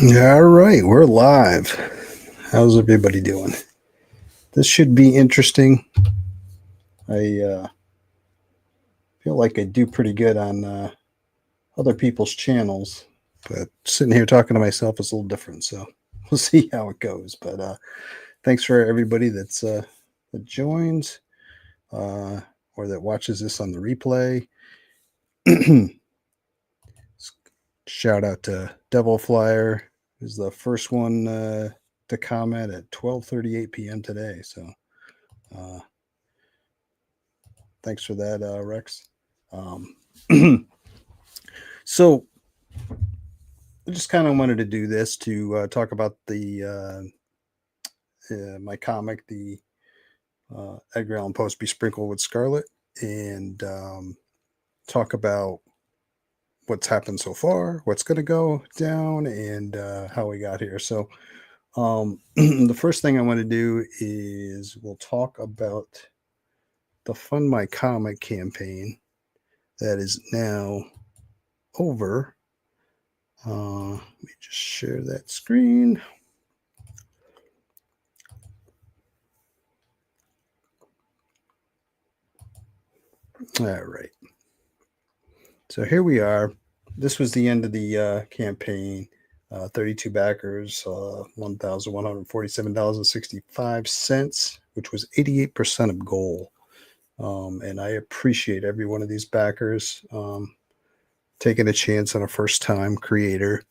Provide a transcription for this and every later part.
All right, we're live. How's everybody doing? This should be interesting. I feel like I do pretty good on other people's channels, but sitting here talking to myself is a little different. So we'll see how it goes. But thanks for everybody that joins or that watches this on the replay. Shout out to Devil Flyer, who's the first one to comment at 12:38 p.m. today. So thanks for that, Rex. So I just kind of wanted to do this to talk about the my comic, the Edgar Allan Poe's Besprinkled with Scarlet, and talk about what's happened so far, what's going to go down, and how we got here. So the first thing I want to do is we'll talk about the Fund My Comic campaign that is now over. Let me just share that screen. All right. So here we are. This was the end of the campaign. 32 backers, $1,147.65, which was 88% of goal. And I appreciate every one of these backers taking a chance on a first-time creator.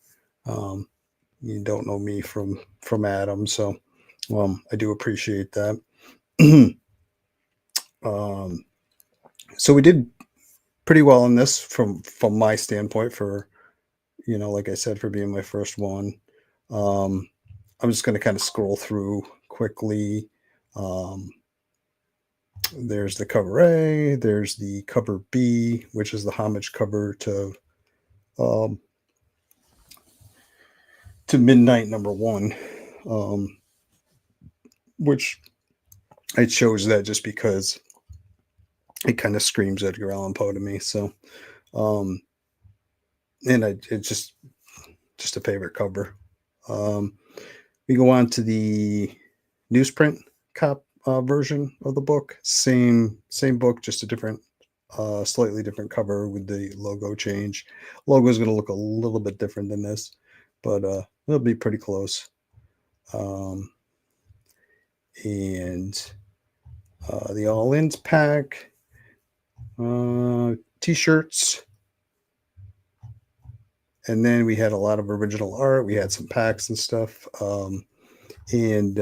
You don't know me from Adam, so I do appreciate that. So we did pretty well in this from my standpoint, for like I said, for being my first one. I'm just going to kind of scroll through quickly. There's the cover A, there's the cover B, which is the homage cover to Midnight #1, which I chose that just because it kind of screams Edgar Allan Poe to me. So, and it's just a favorite cover. We go on to the newsprint version of the book. Same book, just a different, slightly different cover with the logo change. Logo is going to look a little bit different than this, but it'll be pretty close. And the All-Ins pack, t-shirts, and then we had a lot of original art. We had some packs and stuff, and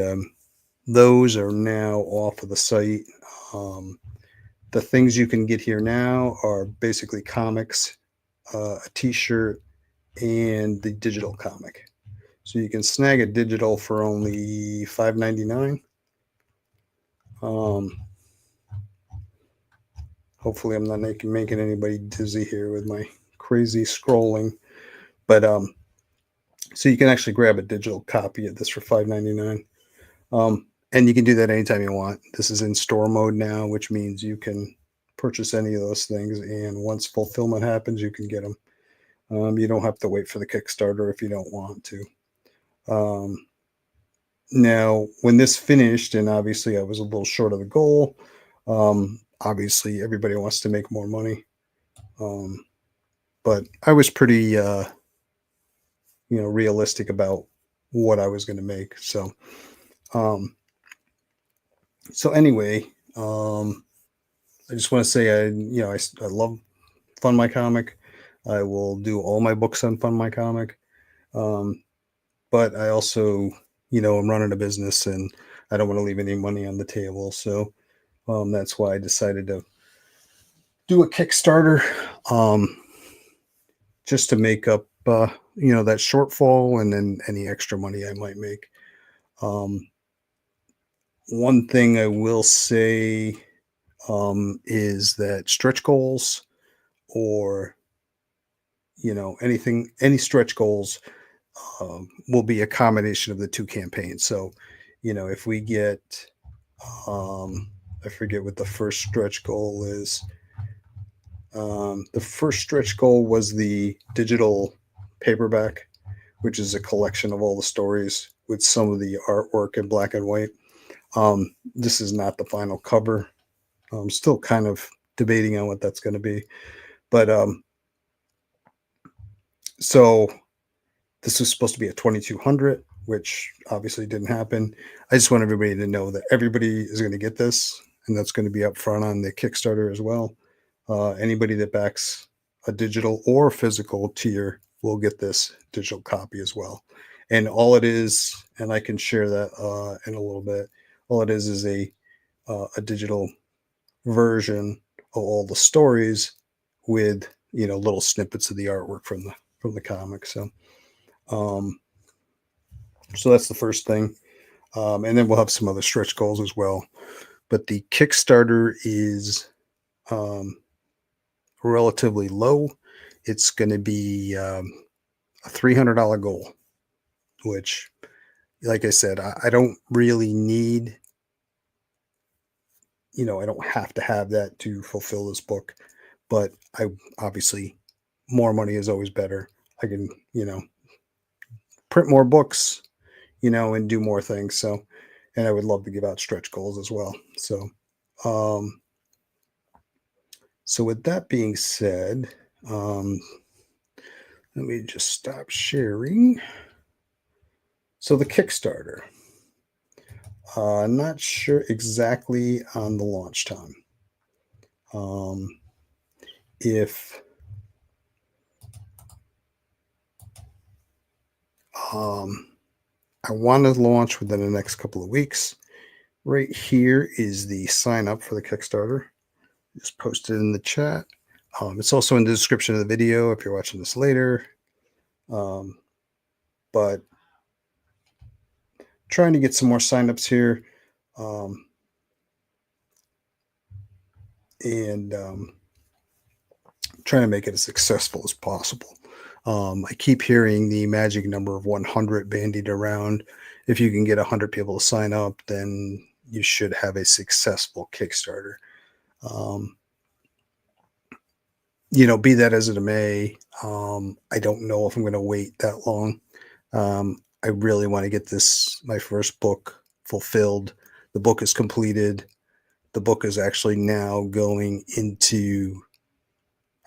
those are now off of the site. The things you can get here now are basically comics, a t-shirt, and the digital comic. So you can snag a digital for only $5.99. Hopefully I'm not making anybody dizzy here with my crazy scrolling. But so you can actually grab a digital copy of this for $5.99. And you can do that anytime you want. This is in store mode now, which means you can purchase any of those things, and once fulfillment happens, you can get them. You don't have to wait for the Kickstarter if you don't want to. Now, when this finished, and obviously I was a little short of the goal, obviously everybody wants to make more money. But I was pretty, realistic about what I was going to make. So, anyway, I just want to say I love Fund My Comic. I will do all my books on Fund My Comic. But I also, I'm running a business and I don't want to leave any money on the table. So that's why I decided to do a Kickstarter, just to make up, that shortfall and then any extra money I might make. One thing I will say is that stretch goals, or any stretch goals will be a combination of the two campaigns. So, if we get, I forget what the first stretch goal is. The first stretch goal was the digital paperback, which is a collection of all the stories with some of the artwork in black and white. This is not the final cover. I'm still kind of debating on what that's going to be, but so this was supposed to be a 2200, which obviously didn't happen. I just want everybody to know that everybody is going to get this, and that's going to be up front on the Kickstarter as well. Anybody that backs a digital or physical tier will get this digital copy as well. And all it is, and I can share that in a little bit. All it is a digital version of all the stories with little snippets of the artwork from the comic. Um, so that's the first thing, and then we'll have some other stretch goals as well. But the Kickstarter is relatively low. It's going to be a $300 goal, which, like I said, I don't really need. I don't have to have that to fulfill this book, but I obviously more money is always better. I can, print more books, and do more things. So, and I would love to give out stretch goals as well. Um, so with that being said, let me just stop sharing. So the Kickstarter, not sure exactly on the launch time. If I want to launch within the next couple of weeks. Right here is the sign up for the Kickstarter. Just posted in the chat. It's also in the description of the video if you're watching this later. But trying to get some more signups here. And trying to make it as successful as possible. I keep hearing the magic number of 100 bandied around. If you can get 100 people to sign up, then you should have a successful Kickstarter. Be that as it may, I don't know if I'm going to wait that long. I really want to get my first book fulfilled. The book is completed. The book is actually now going into,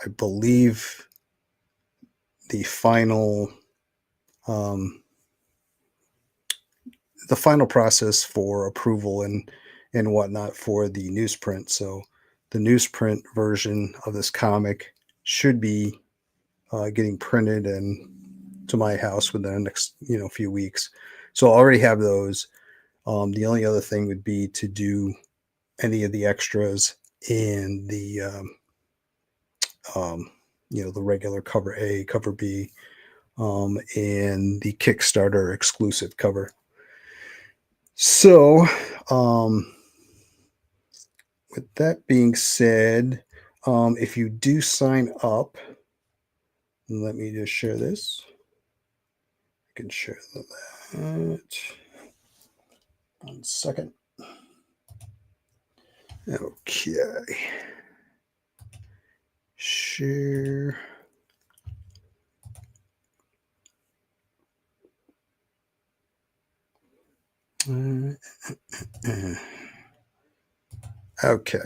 I believe, the final process for approval and whatnot for the newsprint. So the newsprint version of this comic should be getting printed and to my house within the next few weeks. So I already have those. The only other thing would be to do any of the extras and the the regular cover A, cover B, and the Kickstarter exclusive cover. So, with that being said, if you do sign up, let me just share this. I can share that. 1 second. Okay. Share. Okay.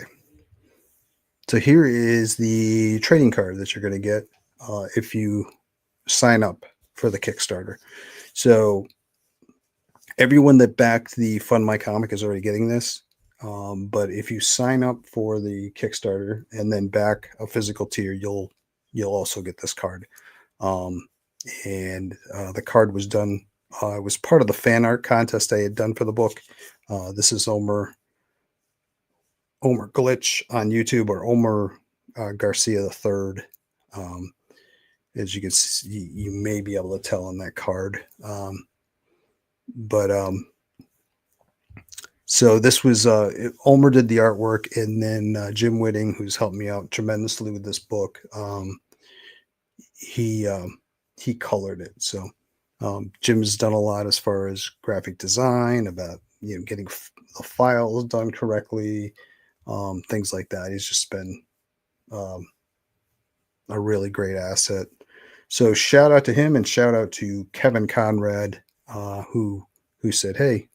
So here is the trading card that you're going to get if you sign up for the Kickstarter. So everyone that backed the Fund My Comic is already getting this. But if you sign up for the Kickstarter and then back a physical tier, you'll also get this card. And the card was done. It was part of the fan art contest I had done for the book. This is Omer Glitch on YouTube, or Omer Garcia the Third. As you can see, you may be able to tell on that card. So this was Omer did the artwork, and then Jim Whitting, who's helped me out tremendously with this book, he colored it. So Jim's done a lot as far as graphic design, about getting the files done correctly, things like that. He's just been a really great asset. So shout out to him and shout out to Kevin Conrad, who said, "Hey,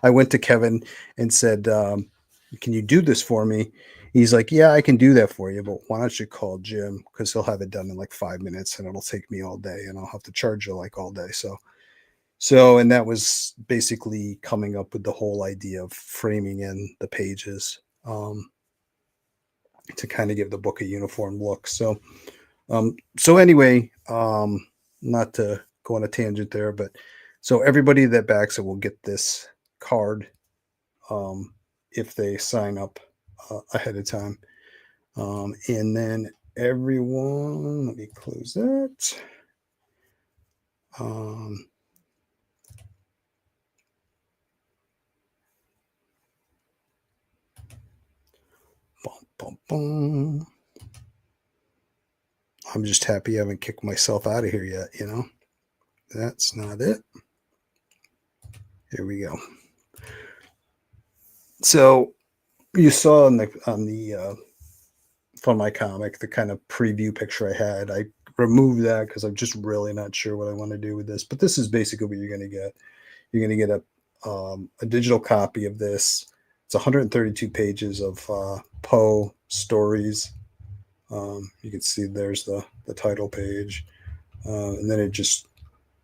I went to Kevin and said, can you do this for me?" He's like, "Yeah, I can do that for you, but why don't you call Jim because he'll have it done in like 5 minutes, and it'll take me all day, and I'll have to charge you like all day." And that was basically coming up with the whole idea of framing in the pages, to kind of give the book a uniform look. So anyway, not to go on a tangent there, but so everybody that backs it will get this card, um, if they sign up ahead of time. And then everyone, let me close that. Um, bum, bum, bum. I'm just happy I haven't kicked myself out of here yet, That's not it. Here we go. So you saw on the Fun My Comic, the kind of preview picture I had. I removed that because I'm just really not sure what I want to do with this. But this is basically what you're going to get. You're going to get a digital copy of this. It's 132 pages of Poe stories. You can see there's the title page, and then it just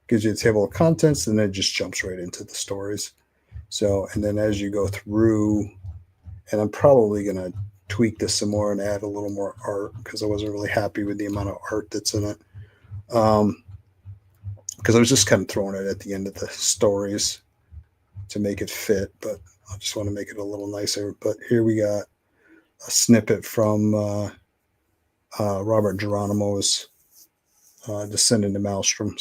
gives you a table of contents, and then it just jumps right into the stories. So, and then as you go through, and I'm probably going to tweak this some more and add a little more art because I wasn't really happy with the amount of art that's in it. Because I was just kind of throwing it at the end of the stories to make it fit, but I just want to make it a little nicer. But here we got a snippet from Robert Geronimo's Descendant to Maelstrom.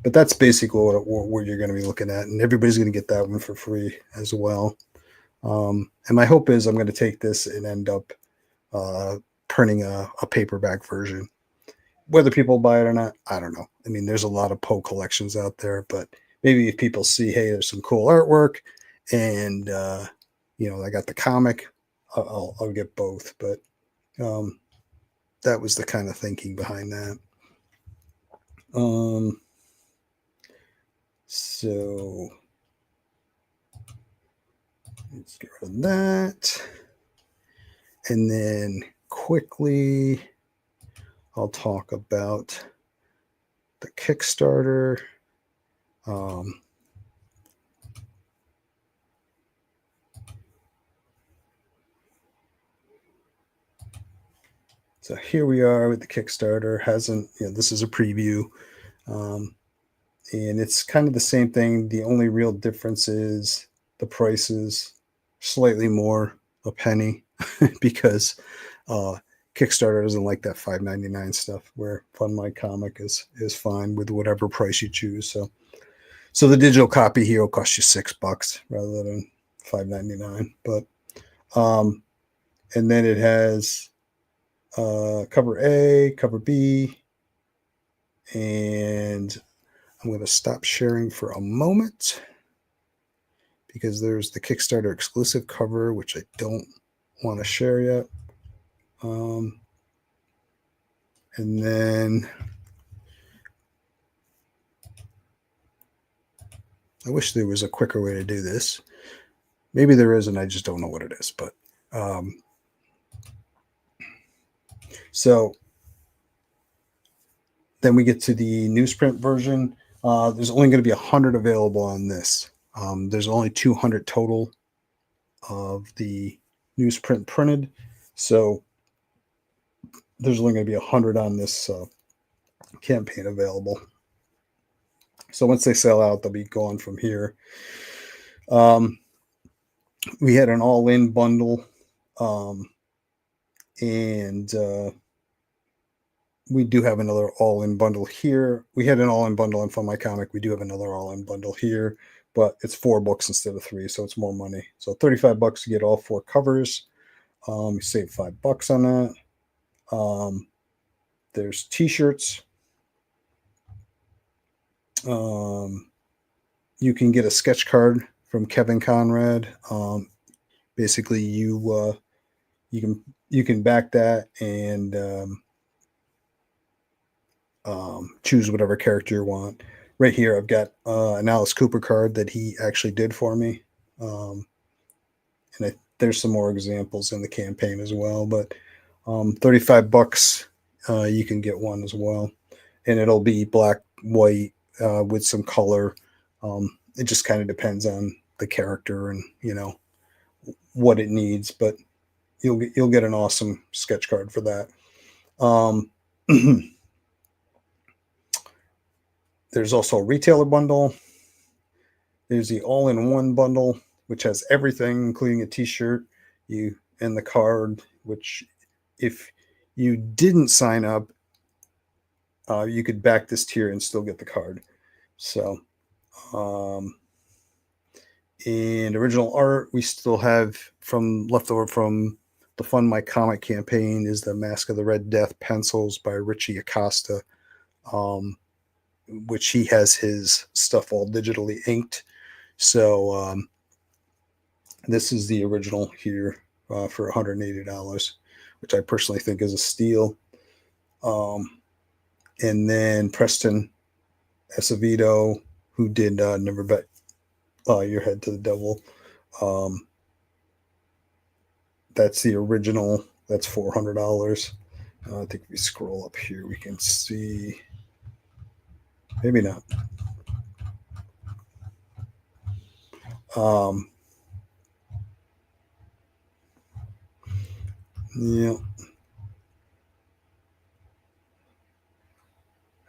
But that's basically what you're going to be looking at, and everybody's going to get that one for free as well. And my hope is I'm going to take this and end up printing a paperback version. Whether people buy it or not, I don't know. I mean, there's a lot of Poe collections out there, but maybe if people see, hey, there's some cool artwork, and I got the comic, I'll get both. But that was the kind of thinking behind that. So let's get rid of that. And then quickly, I'll talk about the Kickstarter. So here we are with the Kickstarter. This is a preview. And it's kind of the same thing. The only real difference is the price is slightly more, a penny, because Kickstarter doesn't like that $5.99 stuff, where Fun My Comic is fine with whatever price you choose. So the digital copy here will cost you $6 rather than $5.99. But and then it has cover A, cover B, and I'm going to stop sharing for a moment because there's the Kickstarter exclusive cover, which I don't want to share yet. And then I wish there was a quicker way to do this. Maybe there is, and I just don't know what it is. But so then we get to the newsprint version. There's only going to be 100 available on this. There's only 200 total of the newsprint printed. So there's only going to be 100 on this campaign available. So once they sell out, they'll be gone from here. We had an all-in bundle, and we do have another all-in bundle here. We had an all-in bundle on Fun My Comic. We do have another all-in bundle here, but it's 4 books instead of 3, so it's more money. So $35 to get all 4 covers. You save $5 on that. There's t-shirts. You can get a sketch card from Kevin Conrad. Basically, you can back that, and choose whatever character you want. Right here, I've got an Alice Cooper card that he actually did for me. And there's some more examples in the campaign as well, but $35, you can get one as well. And it'll be black, white, with some color. It just kind of depends on the character and, what it needs, but you'll get an awesome sketch card for that. There's also a retailer bundle. There's the all-in-one bundle, which has everything, including a T-shirt, and the card. Which, if you didn't sign up, you could back this tier and still get the card. So, and original art we still have from leftover from the Fund My Comic campaign is the Mask of the Red Death pencils by Richie Acosta, which he has his stuff all digitally inked. So this is the original here for $180, which I personally think is a steal. And then Preston Acevedo, who did Never Bet Your Head to the Devil. That's the original. That's $400. I think if we scroll up here, we can see. Maybe not. Yeah.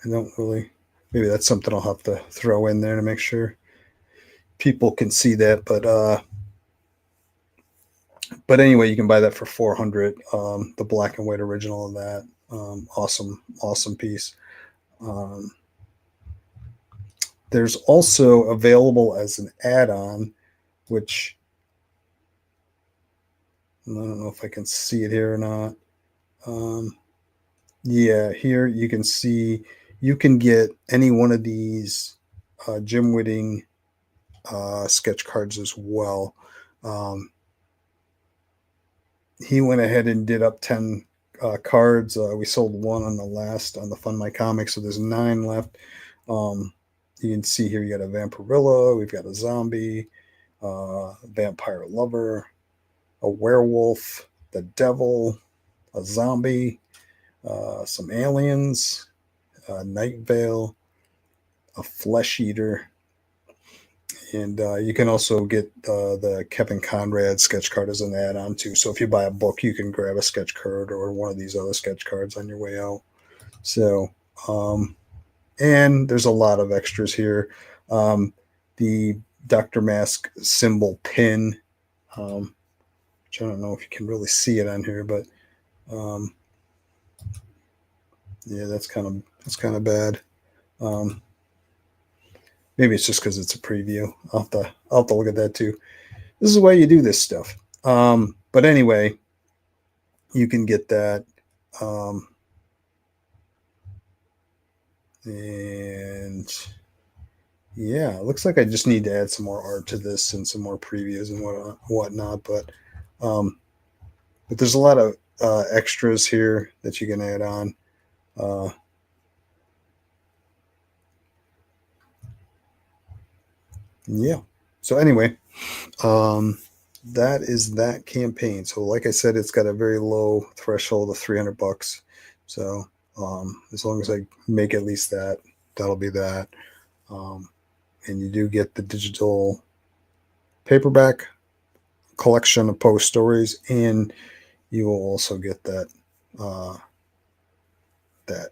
I don't really. Maybe that's something I'll have to throw in there to make sure people can see that. But anyway, you can buy that for $400. The black and white original of that. Awesome piece. There's also available as an add-on, which I don't know if I can see it here or not. Yeah, here you can see you can get any one of these Jim Whitting sketch cards as well. He went ahead and did up 10 cards. We sold one on the Fund My Comics, so there's 9 left. You can see here you got a Vampirilla, we've got a zombie, vampire lover, a werewolf, the devil, a zombie, some aliens, a Night Vale, a Flesh Eater, and you can also get the Kevin Conrad sketch card as an add-on too. So if you buy a book, you can grab a sketch card or one of these other sketch cards on your way out. So, and there's a lot of extras here. The Dr. Mask symbol pin, which I don't know if you can really see it on here, but yeah, that's kind of bad. Maybe it's just because it's a preview. I'll have to look at that too. This is why you do this stuff. But anyway, you can get that. And yeah, it looks like I just need to add some more art to this and some more previews and whatnot. But there's a lot of extras here that you can add on. Yeah. So anyway, that is that campaign. So like I said, it's got a very low threshold of $300. So as long as I make at least that, that'll be that. And you do get the digital paperback collection of Poe stories, and you will also get that that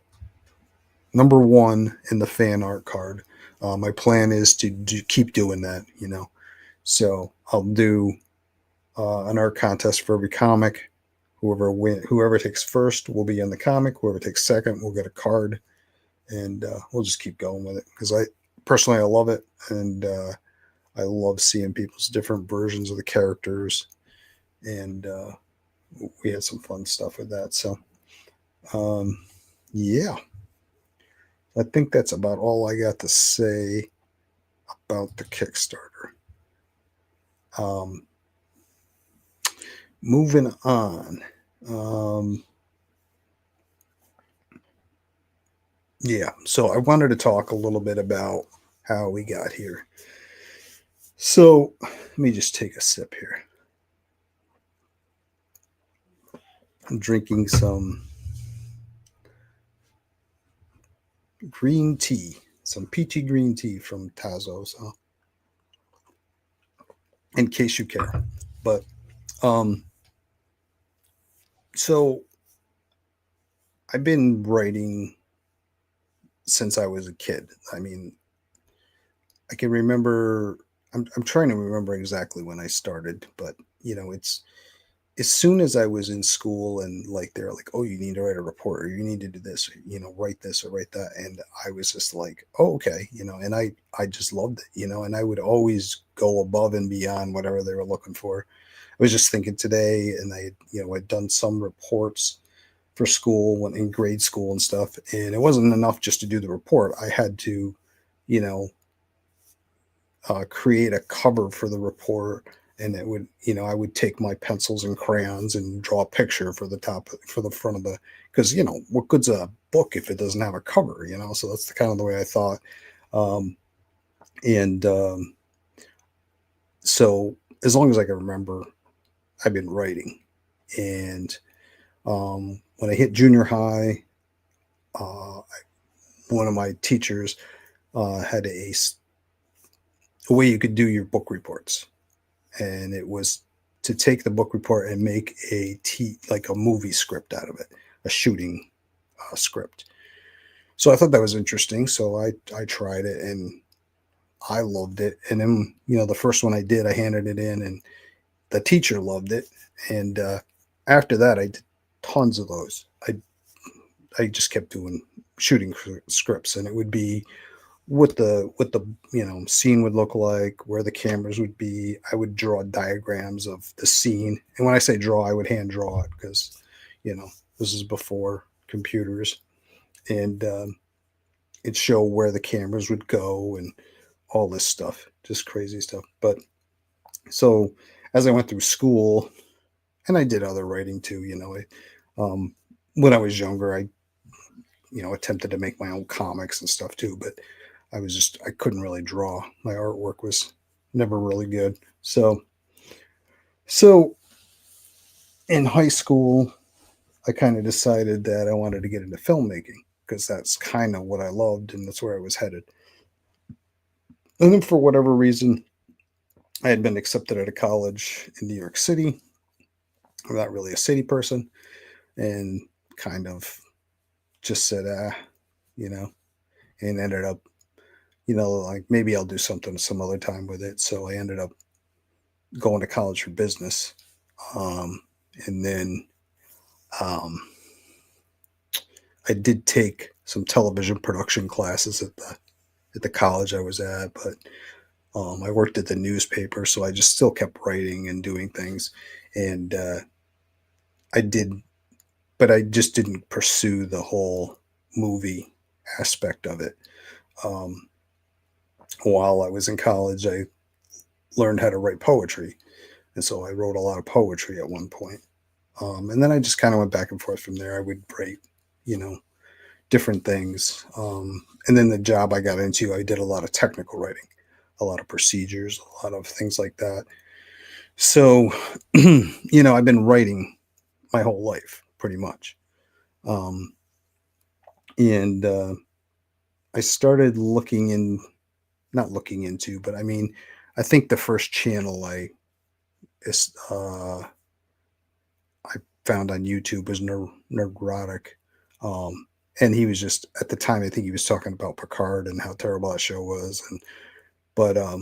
number 1 in the fan art card. My plan is to keep doing that, So I'll do an art contest for every comic. Whoever takes first will be in the comic. Whoever takes second will get a card, and we'll just keep going with it because I love it, and I love seeing people's different versions of the characters, and we had some fun stuff with that. So, yeah, I think that's about all I got to say about the Kickstarter. Moving on. Yeah. So I wanted to talk a little bit about how we got here. So let me just take a sip here. I'm drinking some green tea, some peachy green tea from Tazo. So, in case you care, but um, so I've been writing since I was a kid. I mean, I can remember. I'm trying to remember exactly when I started, but it's as soon as I was in school and like they're like, oh, you need to write a report or you need to do this, or, write this or write that. And I was just like, oh, okay, and I just loved it, and I would always go above and beyond whatever they were looking for. I was just thinking today, and I'd done some reports for school when in grade school and stuff. And it wasn't enough just to do the report. I had to, you know, create a cover for the report, and it would I would take my pencils and crayons and draw a picture for the top for the front of the, because what good's a book if it doesn't have a cover, so that's the kind of the way I thought. Um, and so as long as I can remember, I've been writing. And when I hit junior high, one of my teachers had a way you could do your book reports, and it was to take the book report and make like a movie script out of it, a shooting script. So I thought that was interesting. So I tried it and I loved it. And then the first one I did, I handed it in, and the teacher loved it. And after that, I did tons of those. I just kept doing shooting scripts, and it would be what the scene would look like, where the cameras would be. I would draw diagrams of the scene, and when I say draw, I would hand draw it, because you know this is before computers. And it'd show where the cameras would go and all this stuff, just crazy stuff. But so as I went through school, and I did other writing too, when I was younger, I attempted to make my own comics and stuff too, but I couldn't really draw. My artwork was never really good. So in high school, I kind of decided that I wanted to get into filmmaking, because that's kind of what I loved and that's where I was headed. And then for whatever reason, I had been accepted at a college in New York City. I'm not really a city person, and kind of just said, you know, and ended up, like maybe I'll do something some other time with it. So I ended up going to college for business. Um, and then um, I did take some television production classes at the college I was at, but I worked at the newspaper, so I just still kept writing and doing things. And I did, but I just didn't pursue the whole movie aspect of it. Um, while I was in college, I learned how to write poetry, and so I wrote a lot of poetry at one point. And then I just kind of went back and forth from there. I would write, you know, different things. And then the job I got into, I did a lot of technical writing, a lot of procedures, a lot of things like that. So, I've been writing my whole life pretty much. Um, and I started not looking into, but I mean, I think the first channel uh, I found on YouTube was Neurotic. Um, and he was just, at the time, I think he was talking about Picard and how terrible that show was. But I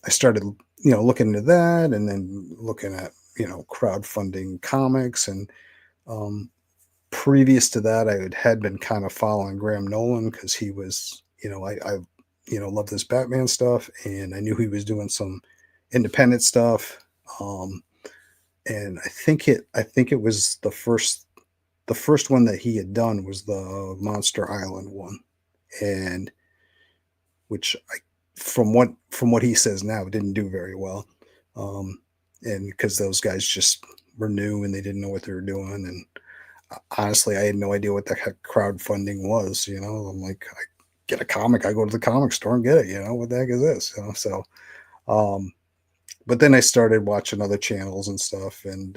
started, looking into that, and then looking at, crowdfunding comics. And um, previous to that, had been kind of following Graham Nolan, because he was, loved this Batman stuff, and I knew he was doing some independent stuff. Um, and I think it was the first one that he had done was the Monster Island one, and which from what he says now, didn't do very well, um, and because those guys just were new and they didn't know what they were doing. And honestly, I had no idea what the heck crowdfunding was. I'm like, I get a comic, I go to the comic store and get it. What the heck is this? So, um, but then I started watching other channels and stuff, and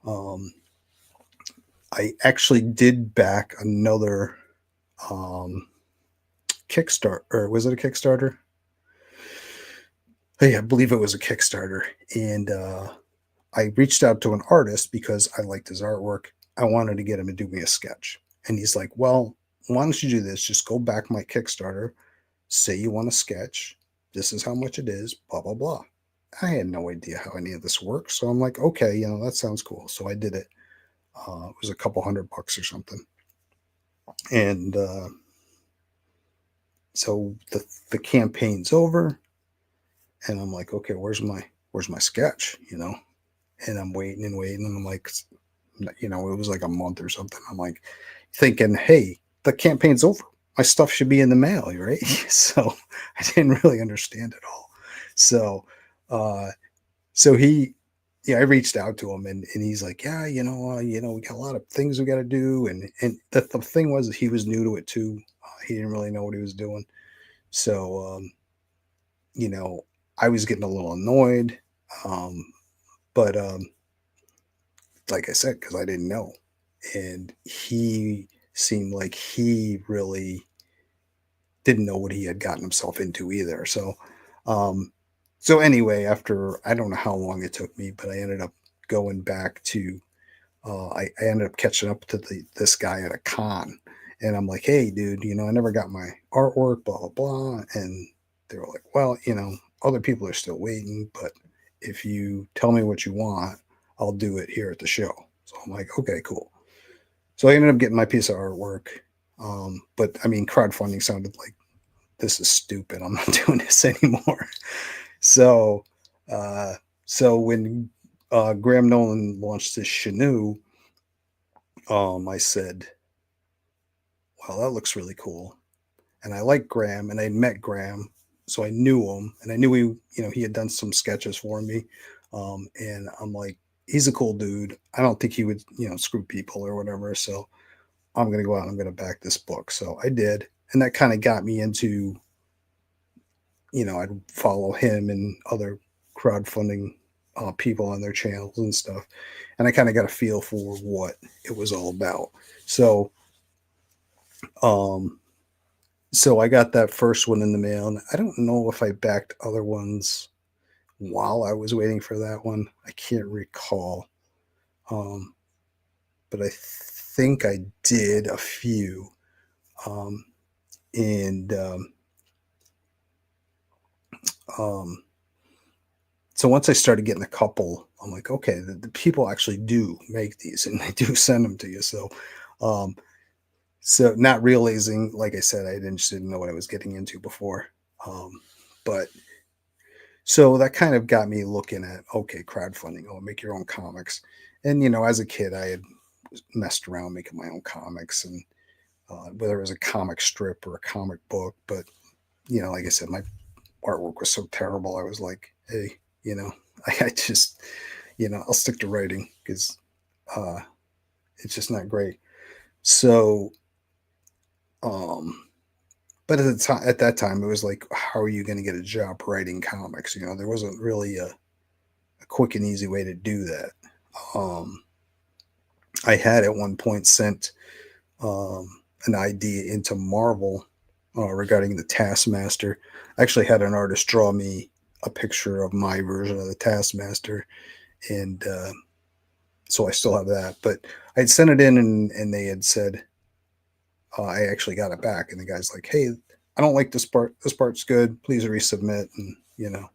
um, I actually did back another um, Kickstarter, or was it a Kickstarter? Hey, I believe it was a Kickstarter, and I reached out to an artist because I liked his artwork. I wanted to get him to do me a sketch, and he's like, "Well, why don't you do this? Just go back my Kickstarter, say you want a sketch. This is how much it is. Blah blah blah." I had no idea how any of this works, so I'm like, "Okay, that sounds cool." So I did it. It was a couple $100 or something, and so the campaign's over, and I'm like, "Okay, where's my sketch?" And I'm waiting and waiting, and I'm like, it was like a month or something. I'm like thinking, hey, the campaign's over. My stuff should be in the mail, right? So I didn't really understand it all. So, uh, so yeah, I reached out to him, and he's like, yeah, we got a lot of things we got to do, and the thing was, he was new to it too. He didn't really know what he was doing, so you know, I was getting a little annoyed, um, but like I said, because I didn't know. And he seemed like he really didn't know what he had gotten himself into either. Um, so anyway, after I don't know how long it took me, but I ended up going back to, I ended up catching up to this guy at a con. And I'm like, hey, dude, I never got my artwork, blah, blah, blah. And they were like, well, other people are still waiting, but if you tell me what you want, I'll do it here at the show. So I'm like, okay, cool. So I ended up getting my piece of artwork. But I mean, crowdfunding sounded like this is stupid. I'm not doing this anymore. So, uh, so when Graham Nolan launched this Shanu, I said, "Wow, that looks really cool." And I like Graham, and I met Graham, so I knew him, and I knew he had done some sketches for me. And I'm like, he's a cool dude. I don't think he would, screw people or whatever. So I'm going to go out and I'm going to back this book. So I did. And that kind of got me into, I'd follow him and other crowdfunding people on their channels and stuff. And I kind of got a feel for what it was all about. So, um, so I got that first one in the mail. And I don't know if I backed other ones while I was waiting for that one. I can't recall. Um, but I think I did a few. Um, and um, so once I started getting a couple, I'm like, okay, the people actually do make these and they do send them to you. Um, so not realizing, like I said, I didn't know what I was getting into before. Um, but so that kind of got me looking at, okay, crowdfunding, make your own comics. And, as a kid, I had messed around making my own comics, and whether it was a comic strip or a comic book. But, like I said, my artwork was so terrible. I was like, hey, I just, I'll stick to writing because uh, it's just not great. So, um, but at that time, it was like, how are you going to get a job writing comics? There wasn't really a quick and easy way to do that. Um, I had at one point sent an idea into Marvel regarding the Taskmaster. I actually had an artist draw me a picture of my version of the Taskmaster, and so I still have that. But I'd sent it in, and they had said I actually got it back, and the guy's like, "Hey, I don't like this part. This part's good. Please resubmit." And I'm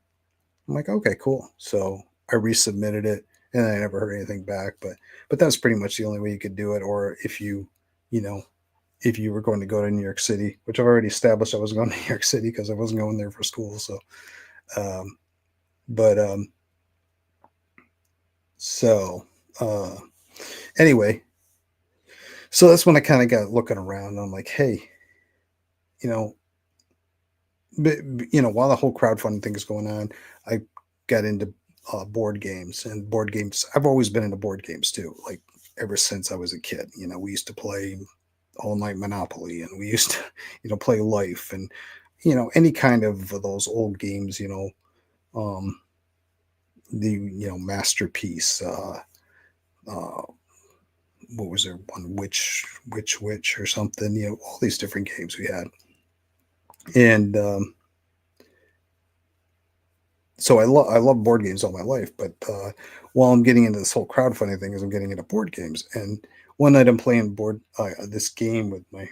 like, "Okay, cool." So I resubmitted it, and I never heard anything back. But that's pretty much the only way you could do it. Or if you know, if you were going to go to New York City, which I've already established I was going to New York City because I wasn't going there for school. So, um, but so uh, anyway, so that's when I kind of got looking around. And I'm like, hey, you know, while the whole crowdfunding thing is going on, I got into board games and board games. I've always been into board games too, like ever since I was a kid. We used to play all night Monopoly, and we used to, play Life, and any kind of those old games. The Masterpiece. Uh, what was there one Witch or something? All these different games we had, and so I love board games all my life. But while I'm getting into this whole crowdfunding thing, is I'm getting into board games. And one night I'm playing this game with my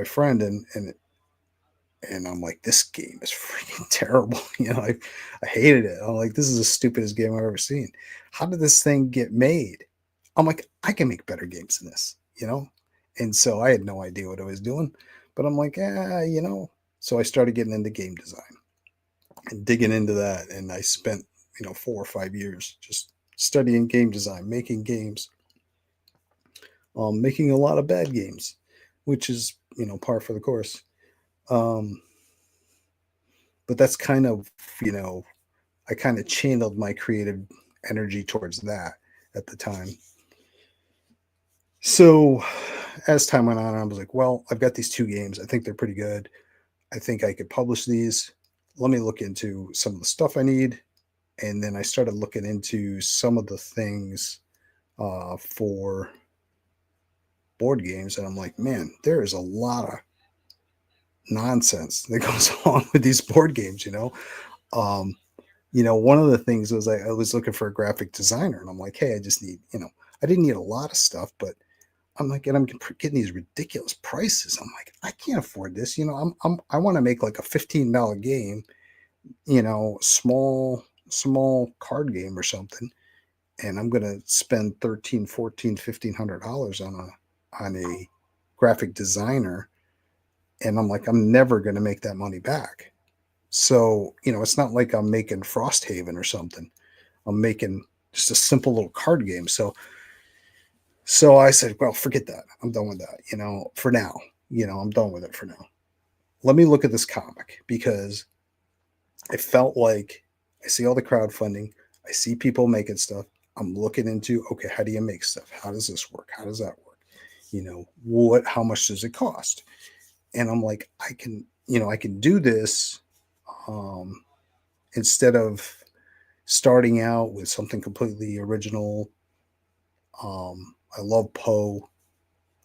friend, and I'm like, this game is freaking terrible. I hated it. I'm like, this is the stupidest game I've ever seen. How did this thing get made? I'm like, I can make better games than this. And so I had no idea what I was doing, but I'm like, So I started getting into game design and digging into that. And I spent, 4 or 5 years just studying game design, making games, making a lot of bad games, which is, par for the course. Um, but that's kind of, you know, I kind of channeled my creative energy towards that at the time. So as time went on, I was like, well, I've got these two games. I think they're pretty good. I think I could publish these. Let me look into some of the stuff I need. And then I started looking into some of the things for board games. And I'm like, man, there is a lot of nonsense that goes on with these board games. Um, one of the things was I was looking for a graphic designer, and I'm like, hey, I just need, I didn't need a lot of stuff, but I'm like, and I'm getting these ridiculous prices. I'm like, I can't afford this. I want to make like a $15 game, small card game or something, and I'm going to spend 13, 14, $1,500 on a graphic designer, and I'm like, I'm never going to make that money back. So, it's not like I'm making Frosthaven or something. I'm making just a simple little card game. So I said, well, forget that. I'm done with that, for now. I'm done with it for now. Let me look at this comic, because I felt like I see all the crowdfunding. I see people making stuff. I'm looking into, okay, how do you make stuff? How does this work? How does that work? How much does it cost? And I'm like, I can do this instead of starting out with something completely original. I love Poe.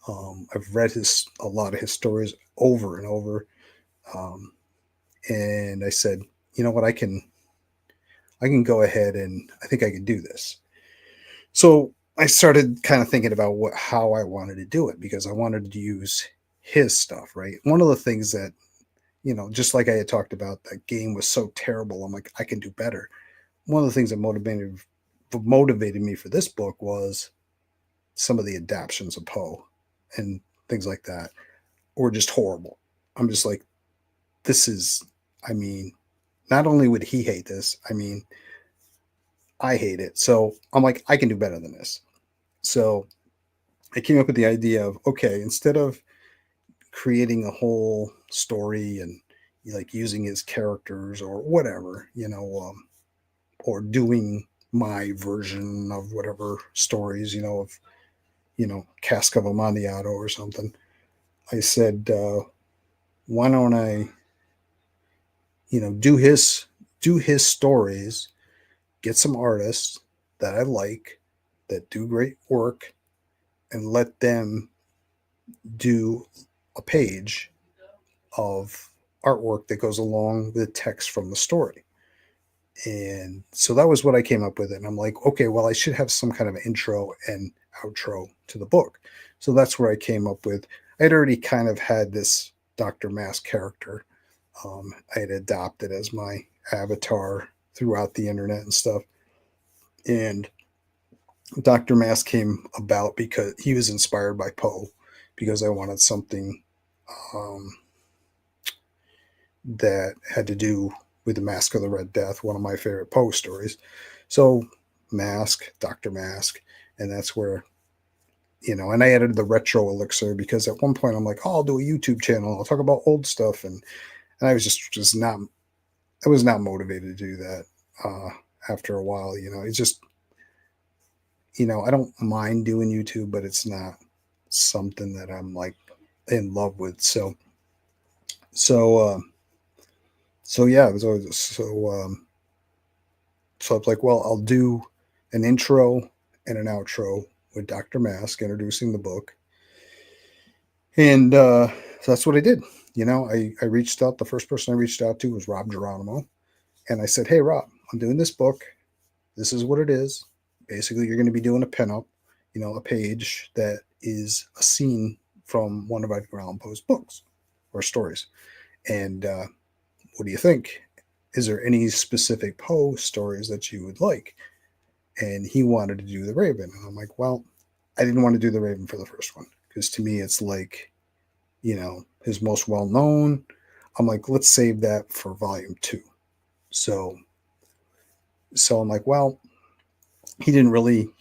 I've read a lot of his stories over and over, um, and I said, you know what, I can go ahead, and I think I can do this. So I started kind of thinking about how I wanted to do it, because I wanted to use his stuff, right? One of the things that, just like I had talked about, that game was so terrible. I'm like, I can do better. One of the things that motivated me for this book was some of the adaptions of Poe and things like that were just horrible. I'm just like, this is, I mean, not only would he hate this, I mean, I hate it. So I'm like, I can do better than this. So I came up with the idea of, okay, instead of creating a whole story and like using his characters or whatever, or doing my version of whatever stories, of, Cask of Amontillado or something. I said, why don't I, do his stories, get some artists that I like, that do great work, and let them do a page of artwork that goes along with text from the story. And so that was what I came up with. And I'm like, okay, well, I should have some kind of intro and outro to the book. So that's where I came up with. I'd already kind of had this Dr. Mask character. I had adopted as my avatar throughout the internet and stuff. And Dr. Mask came about because he was inspired by Poe, because I wanted something um, that had to do with the Mask of the Red Death, one of my favorite Poe stories. So Mask, Dr. Mask, and that's where, and I added the retro elixir, because at one point I'm like, oh, I'll do a YouTube channel. I'll talk about old stuff. And I was just not, I was not motivated to do that after a while. It's just, I don't mind doing YouTube, but it's not something that I'm like in love with. So, uh, so yeah, it was always so I was like, well, I'll do an intro and an outro with Dr. Mask introducing the book. And so that's what I did. I reached out. The first person I reached out to was Rob Geronimo. And I said, hey, Rob, I'm doing this book. This is what it is. Basically, you're going to be doing a pinup, a page that is a scene from one of Edgar Allan Poe's books or stories. And what do you think? Is there any specific Poe stories that you would like? And he wanted to do the Raven. And I'm like, well, I didn't want to do the Raven for the first one because to me it's like, his most well known. I'm like, let's save that for volume 2. So so I'm like, well, he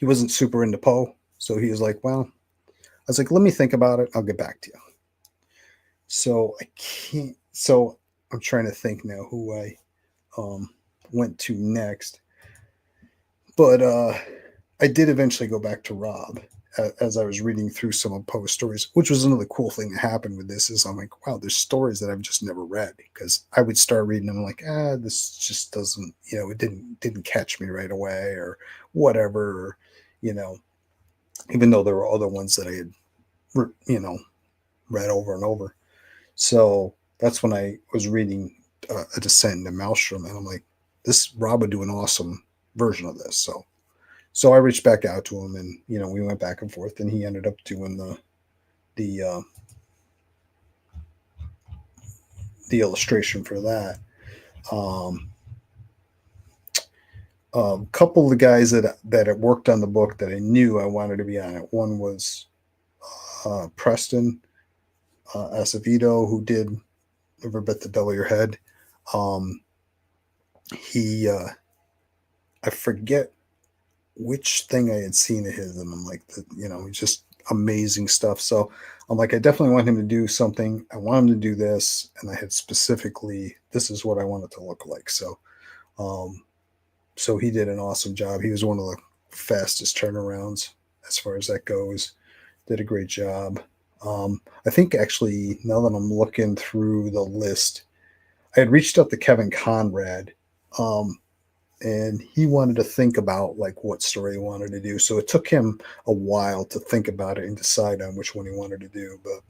wasn't super into Poe. So he was like, well, I was like, let me think about it. I'll get back to you. So I can't, so I'm trying to think now who I um, went to next. But I did eventually go back to Rob as I was reading through some of Poe's stories, which was another cool thing that happened with this. Is I'm like, wow, there's stories that I've just never read because I would start reading them like, this just doesn't, it didn't catch me right away or whatever, or, you know, even though there were other ones that I had, read over and over. So that's when I was reading A Descent into Maelstrom, and I'm like, this Rob would do an awesome version of this. So I reached back out to him, and we went back and forth, and he ended up doing the the illustration for that. Um, a couple of the guys that had worked on the book that I knew I wanted to be on it. One was Preston Acevedo, who did Never Bet the Devil Your Head. He I forget which thing I had seen of his, and I'm like, just amazing stuff. So I'm like, I definitely want him to do something. I want him to do this, and I had specifically, this is what I want it to look like. Um, so he did an awesome job. He was one of the fastest turnarounds as far as that goes. Did a great job. I think actually, now that I'm looking through the list, I had reached out to Kevin Conrad. Um, and he wanted to think about like what story he wanted to do. So it took him a while to think about it and decide on which one he wanted to do. But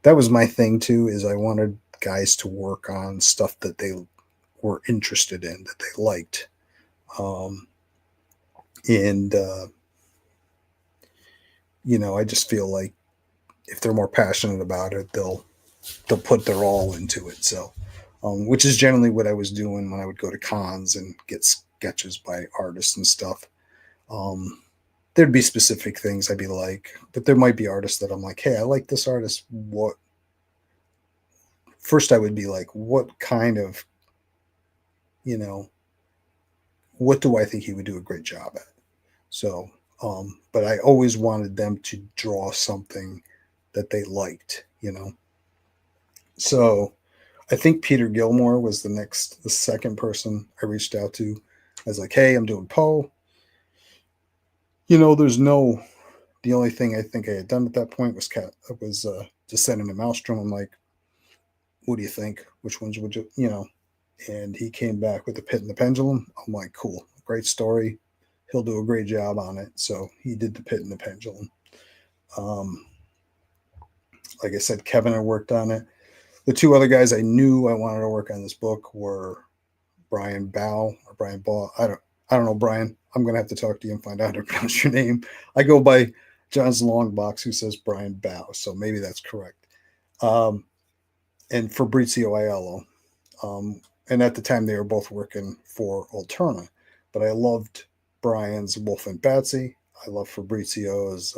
that was my thing too, is I wanted guys to work on stuff that they were interested in, that they liked. And I just feel like if they're more passionate about it, they'll put their all into it. So which is generally what I was doing when I would go to cons and get sketches by artists and stuff. Um, there'd be specific things I'd be like, but there might be artists that I'm like, hey, I like this artist. What first I would be like, what kind of, you know, what do I think he would do a great job at? So, but I always wanted them to draw something that they liked. So I think Peter Gilmore was the second person I reached out to. I was like, hey, I'm doing Poe. There's the only thing I think I had done at that point was Descent into Maelstrom. I'm like, what do you think? Which ones would you? And he came back with The Pit and the Pendulum. I'm like, cool, great story. He'll do a great job on it. So he did The Pit and the Pendulum. Um, like I said, Kevin had worked on it. The two other guys I knew I wanted to work on this book were Brian Bow or Brian Ball. I don't know, Brian. I'm gonna have to talk to you and find out how to pronounce your name. I go by John's long box, who says Brian Bow, so maybe that's correct. Um, and Fabrizio Aiello. And at the time, they were both working for Alterna, but I loved Brian's Wolf and Batsy. I love Fabrizio's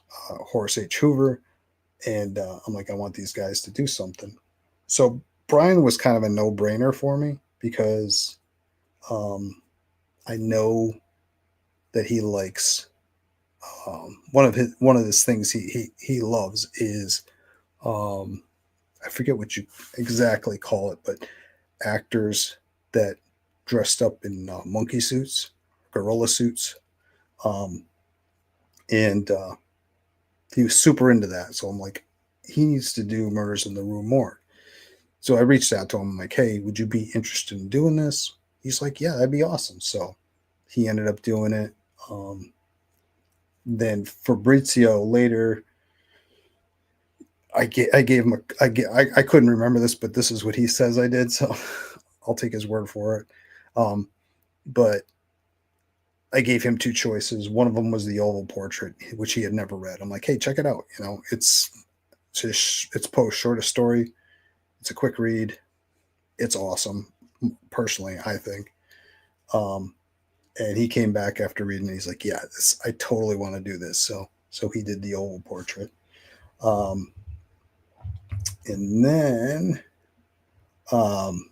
Horace H. Hoover, and I'm like, I want these guys to do something. So Brian was kind of a no-brainer for me because um, I know that he likes one of his things he loves is um, I forget what you exactly call it, but actors that dressed up in monkey suits, gorilla suits. Um, and he was super into that. So I'm like, he needs to do Murders in the Rue Morgue. So I reached out to him. I'm like, hey, would you be interested in doing this? He's like, yeah, that'd be awesome. So he ended up doing it. Then Fabrizio later, I gave him I couldn't remember this, but this is what he says I did. So I'll take his word for it. But I gave him two choices. One of them was the oval portrait, which he had never read. I'm like, hey, check it out. It's post shortest story. It's a quick read. It's awesome. Personally, I think. Um, and he came back after reading it. He's like, yeah, I totally want to do this. So he did the oval portrait. Um, and then um,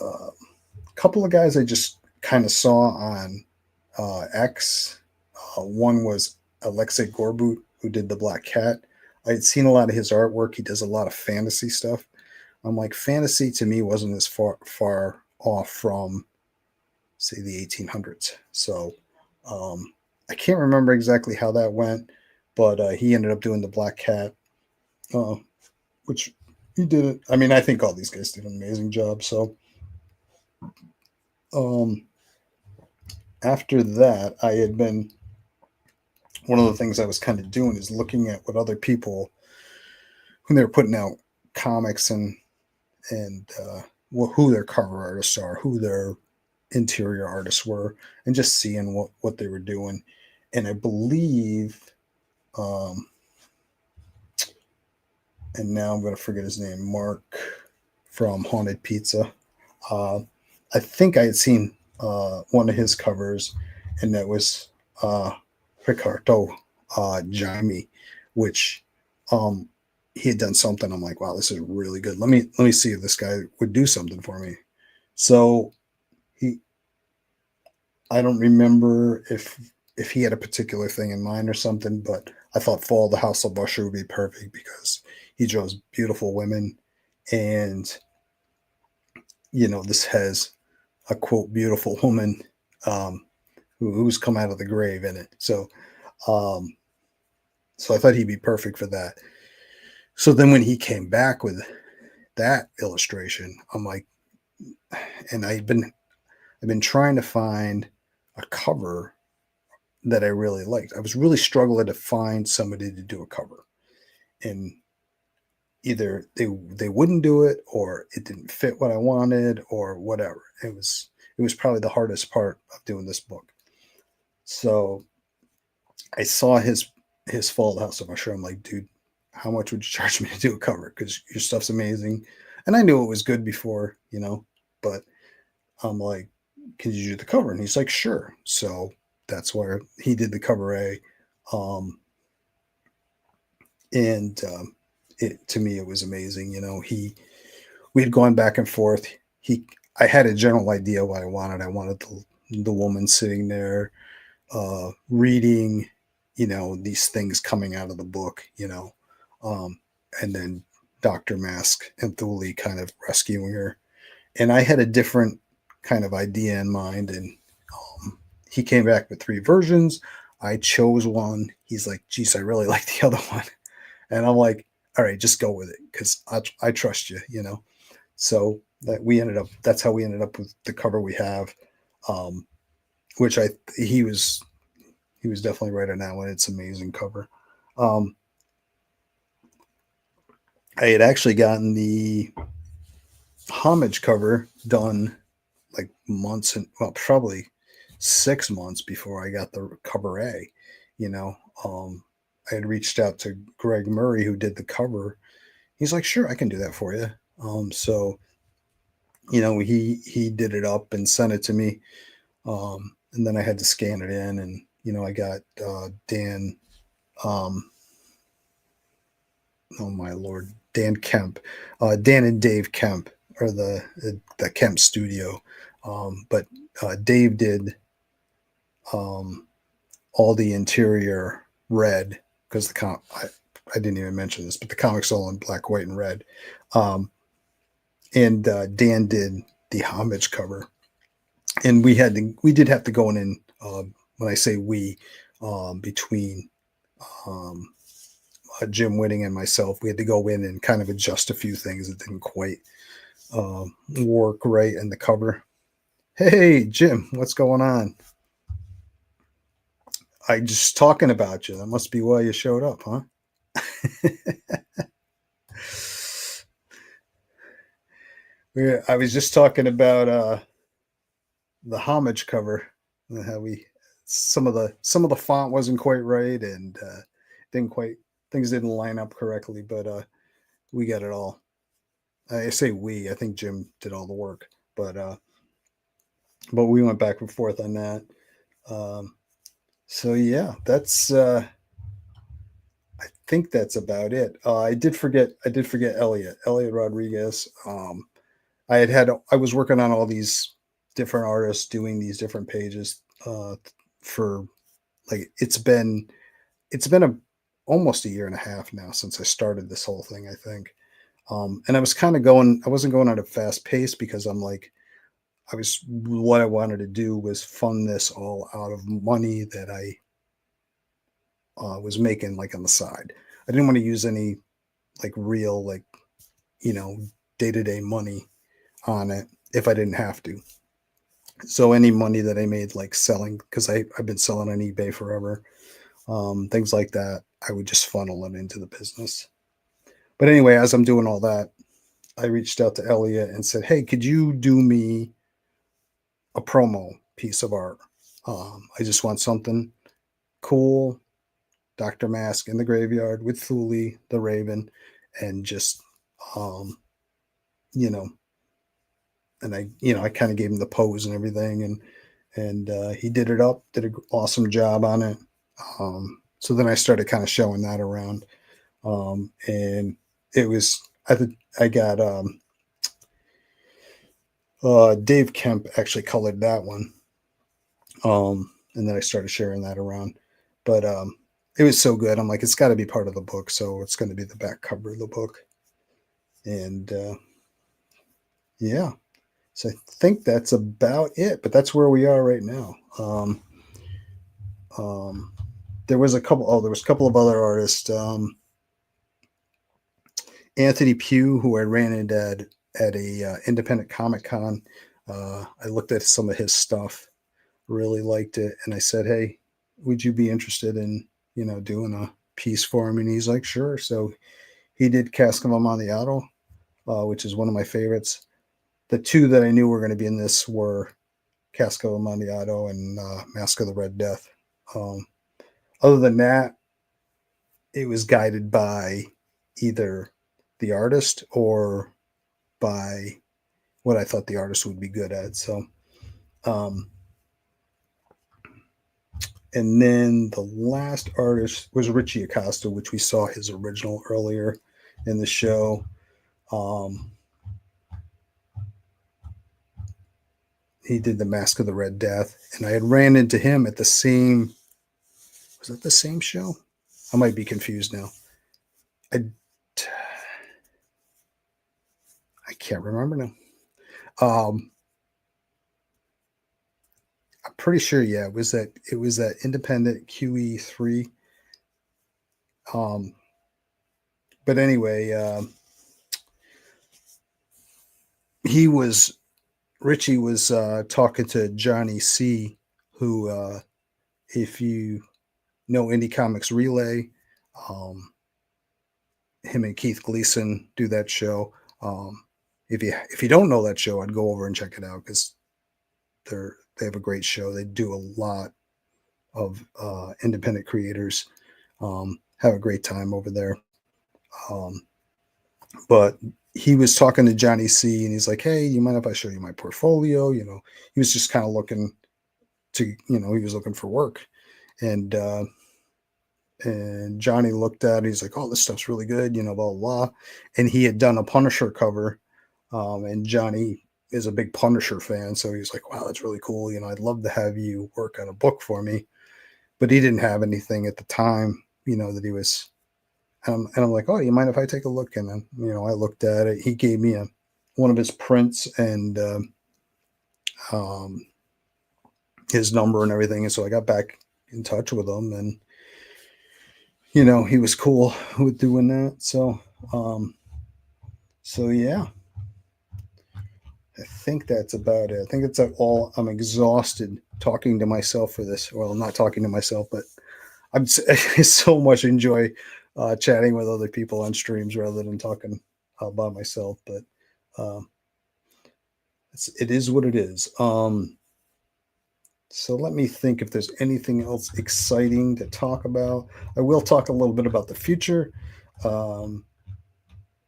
a couple of guys I just kind of saw on X. One was Alexei Gorbut, who did the Black Cat. I had seen a lot of his artwork. He does a lot of fantasy stuff. I'm like, fantasy to me wasn't as far off from, say, the 1800s. So I can't remember exactly how that went, but he ended up doing the Black Cat, uh, which he did it. I mean, I think all these guys did an amazing job. So um, after that, I had been one of the things I was kind of doing is looking at what other people when they were putting out comics and who their cover artists are, who their interior artists were, and just seeing what they were doing. And I believe, and now I'm going to forget his name, Mark from Haunted Pizza. Uh, I think I had seen one of his covers, and that was Ricardo Jaime, which he had done something. I'm like, wow, this is really good. Let me see if this guy would do something for me. So he, I don't remember if he had a particular thing in mind or something, but I thought Fall the House of Usher would be perfect because he draws beautiful women, and this has a quote beautiful woman who's come out of the grave in it. Um, so I thought he'd be perfect for that. So then when he came back with that illustration, I'm like, and I've been trying to find a cover that I really liked. I was really struggling to find somebody to do a cover, and either they wouldn't do it, or it didn't fit what I wanted, or whatever. It was probably the hardest part of doing this book. So I saw his Fall of the House of Usher. I'm like, dude, how much would you charge me to do a cover? Because your stuff's amazing, and I knew it was good before, but I'm like, can you do the cover? And he's like, sure. So that's where he did the cover A. And it to me it was amazing. We had gone back and forth. I had a general idea what I wanted. I wanted the woman sitting there reading, these things coming out of the book, and then Dr. Mask and Thule kind of rescuing her. And I had a different kind of idea in mind, and he came back with three versions. I chose one. He's like, geez, I really like the other one. And I'm like, all right, just go with it because I trust you. So that's how we ended up with the cover we have, which he was definitely right on that one. It's an amazing cover. I had actually gotten the homage cover done like months and well, probably 6 months before I got the cover A. You know, I had reached out to Greg Murray who did the cover. He's like, sure, I can do that for you. So he did it up and sent it to me, and then I had to scan it in, and I got Dan. Oh my lord, Dan Kemp, Dan and Dave Kemp are the Kemp studio, but Dave did all the interior red because I didn't even mention this, but the comic's all in black, white, and red. And Dan did the homage cover, and we did have to go in and when I say we, between um, Jim Whitting and myself, we had to go in and kind of adjust a few things that didn't quite work right in the cover. Hey, Jim, what's going on? I just talking about you. That must be why you showed up, huh? I was just talking about the homage cover and how we some of the font wasn't quite right and didn't quite things didn't line up correctly, but we got it all. I say we. I think Jim did all the work, but we went back and forth on that. Um, so yeah, that's I think that's about it. I did forget Elliot Rodriguez. I was working on all these different artists doing these different pages for like it's been a almost a year and a half now since I started this whole thing, I think. And I was kind of going I wasn't going at a fast pace because I'm like I was what I wanted to do was fund this all out of money that I was making like on the side. I didn't want to use any like real like you know day-to-day money on it if I didn't have to. So any money that I made like selling because I've been selling on eBay forever, things like that, I would just funnel it into the business. But anyway, as I'm doing all that, I reached out to Elliot and said, "Hey, could you do me a promo piece of art? I just want something cool, Dr. Mask in the graveyard with Thule, the Raven, and just, um, you know, and I kind of gave him the pose and everything, and he did it up, did an awesome job on it. So then I started kind of showing that around, and it was I got Dave Kemp actually colored that one, and then I started sharing that around, but it was so good. I'm like, it's got to be part of the book, so it's going to be the back cover of the book, and yeah. So I think that's about it, but that's where we are right now. Um, there was a couple. Oh, there was a couple of other artists. Anthony Pugh, who I ran into at a independent Comic Con. I looked at some of his stuff, really liked it, and I said, "Hey, would you be interested in doing a piece for him?" And he's like, "Sure." So he did Cask of Amontillado, which is one of my favorites. The two that I knew were going to be in this were Cask of Amontillado and Mask of the Red Death. Um, other than that, it was guided by either the artist or by what I thought the artist would be good at. So, um, and then the last artist was Richie Acosta, which we saw his original earlier in the show. Um, he did the Mask of the Red Death, and I had ran into him at the same. Was that the same show? I might be confused now. I I can't remember now. Um, I'm pretty sure, yeah, it was that independent QE3. Um, but anyway, he was Richie was talking to Johnny C, who, if you know Indie Comics Relay, um, him and Keith Gleason do that show. If you don't know that show, I'd go over and check it out because they have a great show. They do a lot of independent creators. Have a great time over there. Um, but he was talking to Johnny C, and he's like, "Hey, you mind if I show you my portfolio?" He was just kind of looking he was looking for work, and Johnny looked at it. He's like, "Oh, this stuff's really good," blah blah blah. And he had done a Punisher cover, and Johnny is a big Punisher fan, so he's like, "Wow, that's really cool. I'd love to have you work on a book for me." But he didn't have anything at the time, that he was. And I'm like, "Oh, you mind if I take a look?" And then, I looked at it. He gave me one of his prints, and um, his number and everything. And so I got back in touch with him, and he was cool with doing that. Um, so yeah, I think that's about it. I think that's all. I'm exhausted talking to myself for this. Well, not talking to myself, but I so much enjoy chatting with other people on streams rather than talking by myself. But um, it is what it is. So let me think if there's anything else exciting to talk about. I will talk a little bit about the future. Um,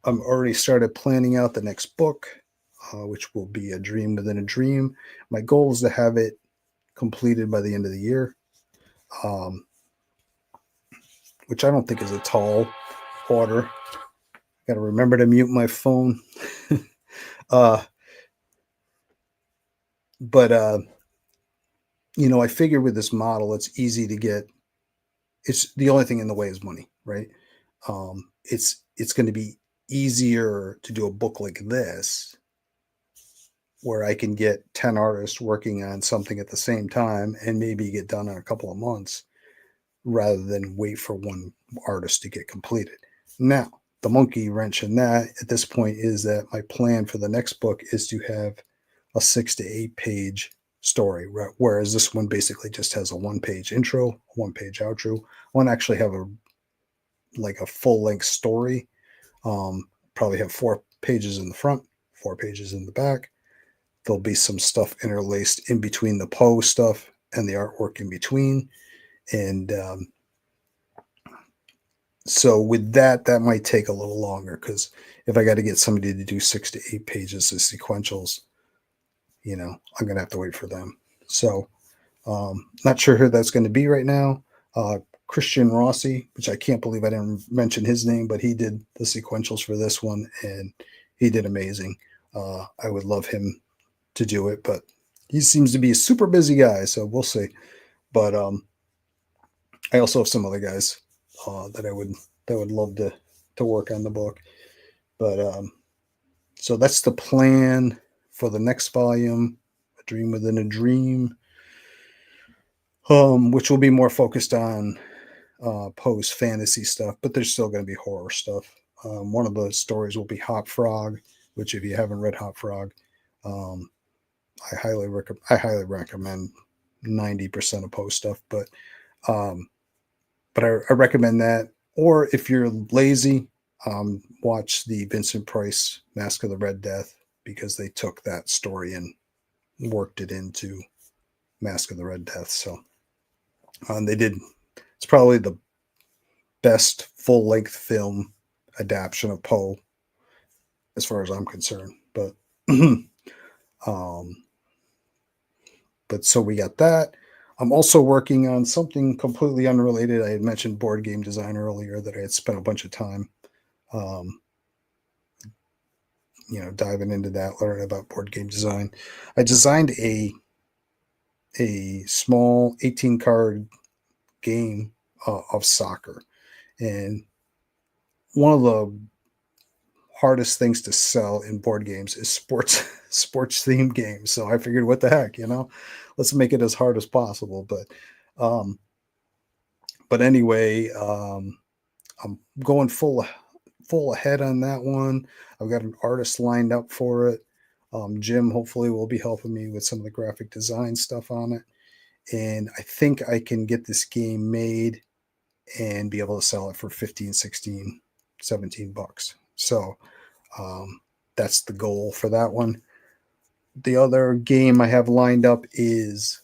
I'm already started planning out the next book, which will be A Dream Within a Dream. My goal is to have it completed by the end of the year, um, which I don't think is a tall order. Got to remember to mute my phone. uh, but I figure with this model, it's easy to get. It's the only thing in the way is money, right? It's going to be easier to do a book like this where I can get 10 artists working on something at the same time and maybe get done in a couple of months rather than wait for one artist to get completed. Now, the monkey wrench in that at this point is that my plan for the next book is to have a 6 to 8 page story, whereas this one basically just has a 1 page intro, a 1 page outro. I want to actually have a full length story. Probably have 4 pages in the front, 4 pages in the back. There'll be some stuff interlaced in between the Poe stuff and the artwork in between. And so with that might take a little longer because if I got to get somebody to do 6 to 8 pages of sequentials, I'm going to have to wait for them. So not sure who that's going to be right now. Christian Rossi, which I can't believe I didn't mention his name, but he did the sequentials for this one, and he did amazing. I would love him to do it, but he seems to be a super busy guy, so we'll see. But I also have some other guys that would love to work on the book. But so that's the plan for the next volume, A Dream Within a Dream, which will be more focused on Poe's fantasy stuff, but there's still going to be horror stuff. One of the stories will be Hop Frog, which if you haven't read Hop Frog, I highly recommend 90% of Poe stuff, but I recommend that. Or if you're lazy, watch the Vincent Price Mask of the Red Death, because they took that story and worked it into Mask of the Red Death. So they did. It's probably the best full length film adaptation of Poe, as far as I'm concerned. But but so we got that. I'm also working on something completely unrelated. I had mentioned board game design earlier, that I had spent a bunch of time, diving into that, learning about board game design. I designed a small 18 card game of soccer, and one of the hardest things to sell in board games is sports themed games. So I figured, what the heck, let's make it as hard as possible. But anyway, I'm going full ahead on that one. I've got an artist lined up for it. Jim hopefully will be helping me with some of the graphic design stuff on it, and I think I can get this game made and be able to sell it for 15, 16, 17 bucks. So that's the goal for that one. The other game I have lined up is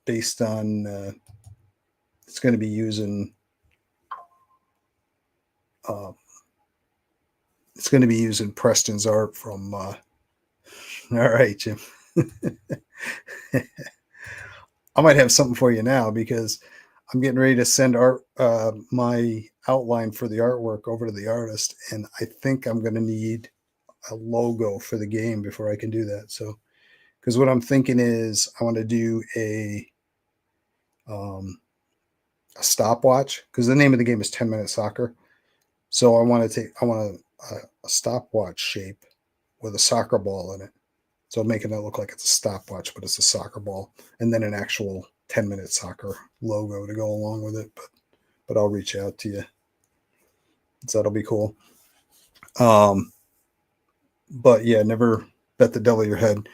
based on it's going to be using Preston's art from all right, Jim. I might have something for you now, because I'm getting ready to send my outline for the artwork over to the artist, and I think I'm going to need a logo for the game before I can do that. So, because what I'm thinking is I want to do a stopwatch, because the name of the game is 10-minute soccer. So I want a stopwatch shape with a soccer ball in it, So making it look like it's a stopwatch, but it's a soccer ball, and then an actual 10-minute soccer logo to go along with it. But I'll reach out to you. So that'll be cool. But yeah, never bet the devil your head.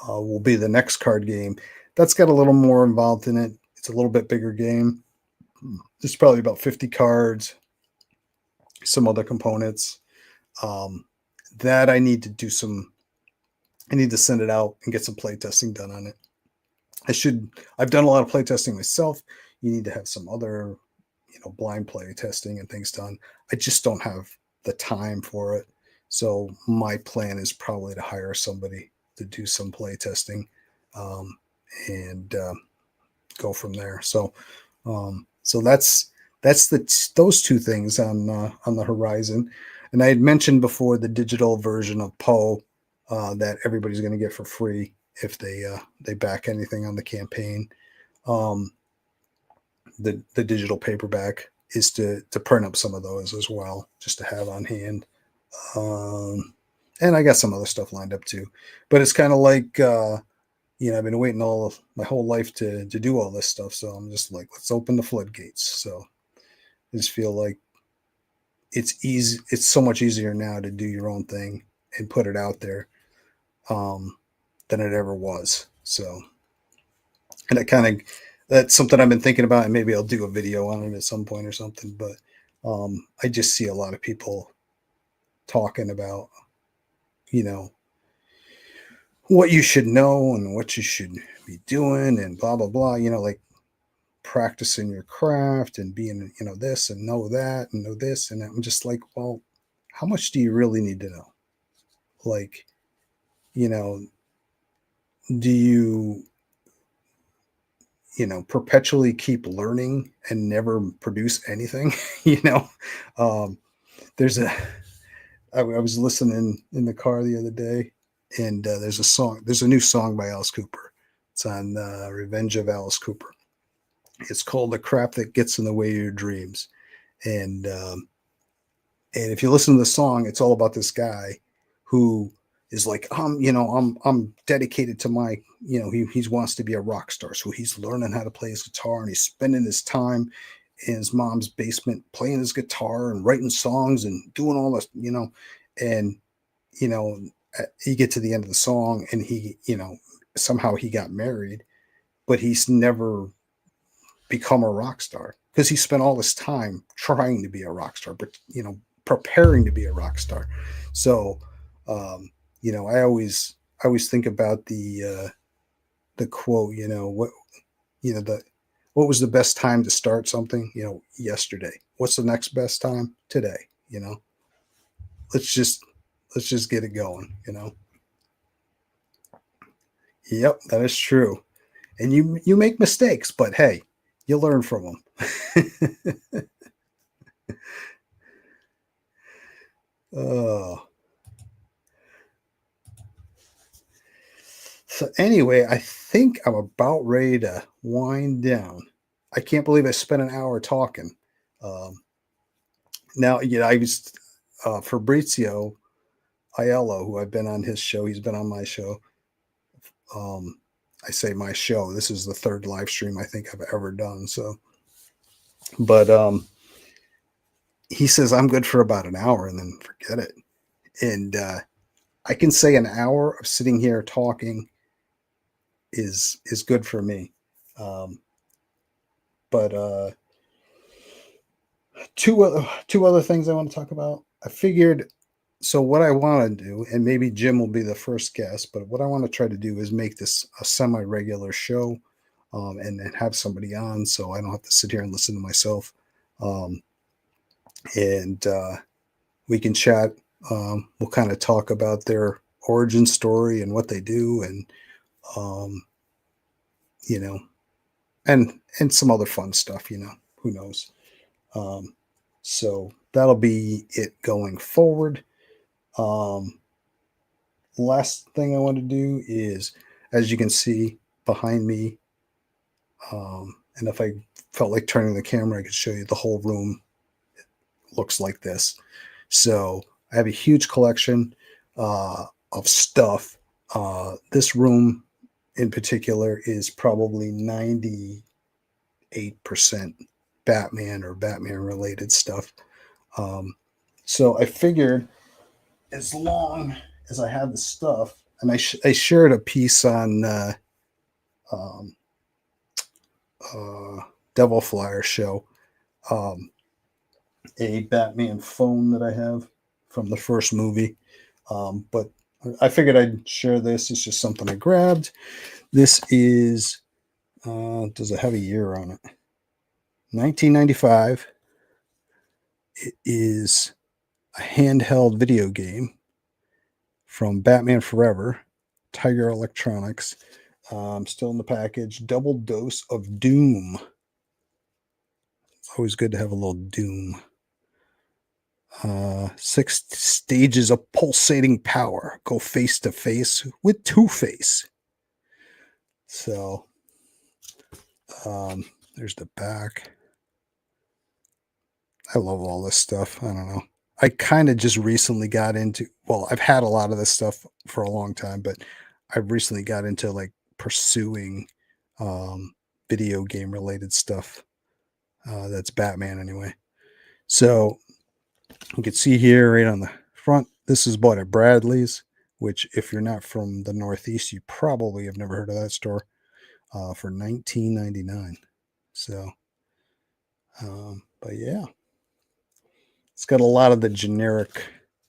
Will be the next card game. That's got a little more involved in it. It's a little bit bigger game. There's probably about 50 cards, some other components. That I need to do some. I need to send it out and get some play testing done on it. I've done a lot of play testing myself. You need to have some other, blind play testing and things done. I just don't have the time for it. So my plan is probably to hire somebody to do some play testing, and go from there. So that's those two things on the horizon. And I had mentioned before the digital version of Poe that everybody's going to get for free if they back anything on the campaign. The digital paperback is to print up some of those as well, just to have on hand. And I got some other stuff lined up too, but it's kind of like I've been waiting all of my whole life to do all this stuff, so I'm just like, let's open the floodgates. So I just feel like it's easy. It's so much easier now to do your own thing and put it out there than it ever was. So, and that's something I've been thinking about, and maybe I'll do a video on it at some point or something. But I just see a lot of people talking about, what you should know and what you should be doing and blah, blah, blah, like practicing your craft and being, this and know that and know this. And I'm just like, well, how much do you really need to know? Like, do you, perpetually keep learning and never produce anything? There's I was listening in the car the other day, and there's a new song by Alice Cooper. It's on Revenge of Alice Cooper. It's called "The Crap That Gets in the Way of Your Dreams," and if you listen to the song, it's all about this guy who is like, I'm dedicated to my, he wants to be a rock star, so he's learning how to play his guitar, and he's spending his time in his mom's basement playing his guitar and writing songs and doing all this, and you get to the end of the song, and he, somehow he got married, but he's never become a rock star because he spent all this time trying to be a rock star, but preparing to be a rock star. So I always think about the quote, what was the best time to start something? Yesterday. What's the next best time? Today. Let's just get it going. Yep, that is true. And you make mistakes, but hey, you learn from them. Oh. So anyway, I think I'm about ready to wind down. I can't believe I spent an hour talking. Now, I was Fabrizio Aiello, who I've been on his show. He's been on my show. I say my show. This is the third live stream I think I've ever done. So, but he says I'm good for about an hour and then forget it. And I can say an hour of sitting here talking is good for me. But two other things I want to talk about. I figured, so what I want to do, and maybe Jim will be the first guest, but what I want to try to do is make this a semi-regular show, and have somebody on, so I don't have to sit here and listen to myself. And we can chat. We'll kind of talk about their origin story and what they do, and and some other fun stuff. Who knows? So that'll be it going forward. Last thing I want to do is, as you can see behind me, and if I felt like turning the camera, I could show you the whole room. It looks like this. So I have a huge collection of stuff. This room in particular is probably 98% Batman or Batman related stuff. So I figured as long as I have the stuff, and I shared a piece on um, uh, Devil Flyer show, um, a Batman phone that I have from the first movie. But I figured I'd share this. It's just something I grabbed. This is, does it have a year on it? 1995. It is a handheld video game from Batman Forever, Tiger Electronics. Still in the package. Double dose of Doom. It's always good to have a little Doom. 6 stages of pulsating power. Go face to face with Two-Face. So, there's the back. I love all this stuff. I don't know. I kind of just recently got into, well, I've had a lot of this stuff for a long time, but I've recently got into like pursuing video game related stuff. That's Batman anyway. So you can see here right on the front, this is bought at Bradley's, which if you're not from the Northeast, you probably have never heard of that store, for $19.99. So, but yeah, it's got a lot of the generic,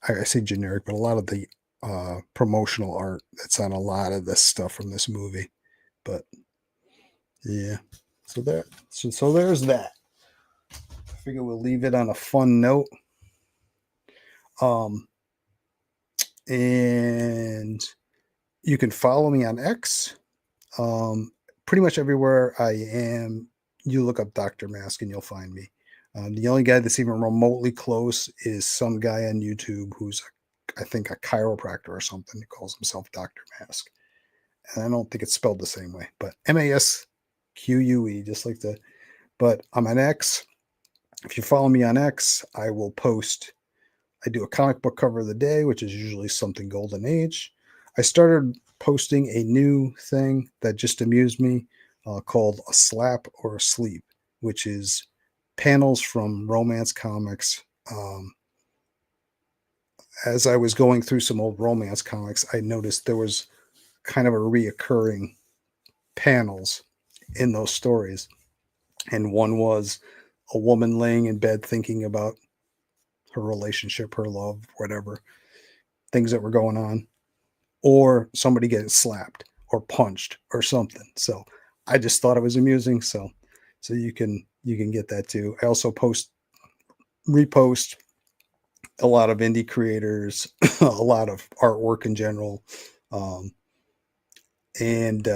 I say generic, but a lot of the promotional art that's on a lot of this stuff from this movie. But yeah, so there's that. I figure we'll leave it on a fun note. And you can follow me on X. Pretty much everywhere I am, you look up Dr. Mask and you'll find me. The only guy that's even remotely close is some guy on YouTube who's, I think, a chiropractor or something. He calls himself Dr. Mask. And I don't think it's spelled the same way, but MASQUE, just like the, but I'm on X. If you follow me on X, I will post, I do a comic book cover of the day, which is usually something Golden Age. I started posting a new thing that just amused me called A Slap or a Sleep, which is panels from romance comics. As I was going through some old romance comics, I noticed there was kind of a reoccurring panels in those stories. And one was a woman laying in bed thinking about her relationship, her love, whatever, things that were going on, or somebody getting slapped or punched or something. So I just thought it was amusing. So you can get that too. I also repost a lot of indie creators, a lot of artwork in general. And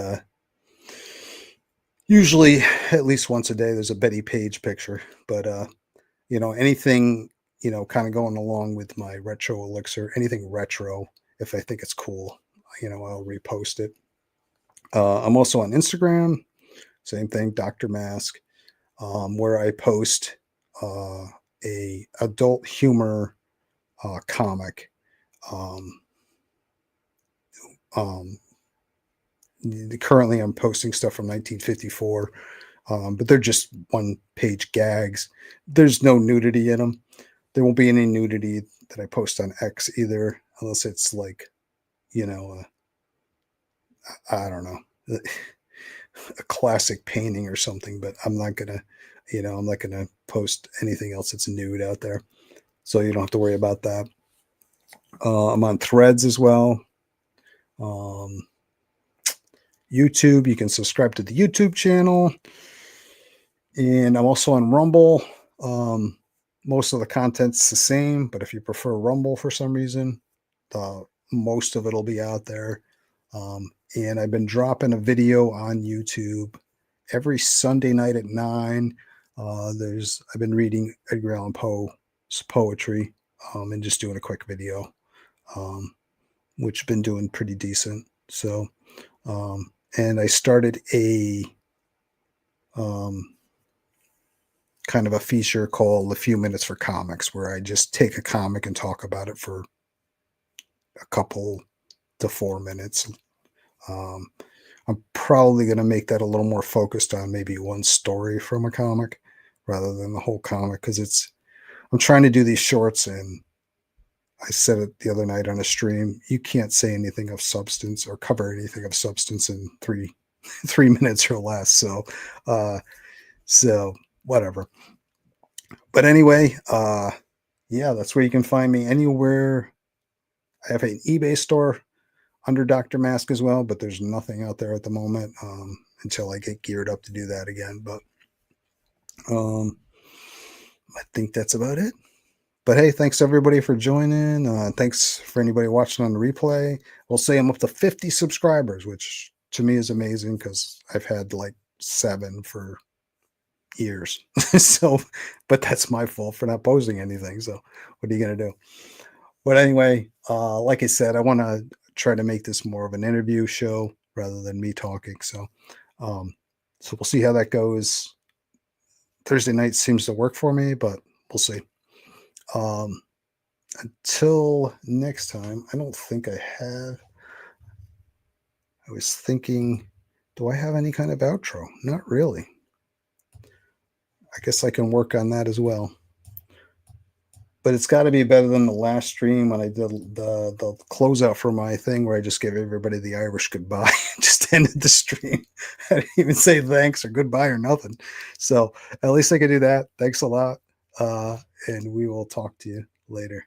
usually at least once a day, there's a Betty Page picture, but anything, kind of going along with my retro elixir, anything retro, if I think it's cool, I'll repost it. I'm also on Instagram, same thing, Dr. Mask, where I post a adult humor comic. Currently I'm posting stuff from 1954, but they're just one-page gags. There's no nudity in them. There won't be any nudity that I post on X either, unless it's like, I don't know, a classic painting or something, but I'm not gonna post anything else that's nude out there. So you don't have to worry about that. I'm on Threads as well. YouTube, you can subscribe to the YouTube channel. And I'm also on Rumble. Most of the content's the same, but if you prefer Rumble for some reason, most of it'll be out there. And I've been dropping a video on YouTube every Sunday night at 9. I've been reading Edgar Allan Poe's poetry, and just doing a quick video, which been doing pretty decent. So, and I started a kind of a feature called A Few Minutes for Comics, where I just take a comic and talk about it for a couple to 4 minutes. Um, I'm probably going to make that a little more focused on maybe one story from a comic rather than the whole comic, because I'm trying to do these shorts, and I said it the other night on a stream. You can't say anything of substance or cover anything of substance in 3 minutes or less. Uh, so whatever. But anyway, yeah, that's where you can find me anywhere. I have an eBay store under Dr. Mask as well, but there's nothing out there at the moment until I get geared up to do that again. But I think that's about it. But hey, thanks everybody for joining. Thanks for anybody watching on the replay. We'll say I'm up to 50 subscribers, which to me is amazing because I've had like 7 for years. So, but that's my fault for not posting anything. So what are you going to do? But anyway, like I said, I want to try to make this more of an interview show rather than me talking. So we'll see how that goes. Thursday night seems to work for me, but we'll see. Until next time, I don't think I have. I was thinking, do I have any kind of outro? Not really. I guess I can work on that as well. But it's got to be better than the last stream when I did the closeout for my thing where I just gave everybody the Irish goodbye. Just ended the stream. I didn't even say thanks or goodbye or nothing. So at least I could do that. Thanks a lot. And we will talk to you later.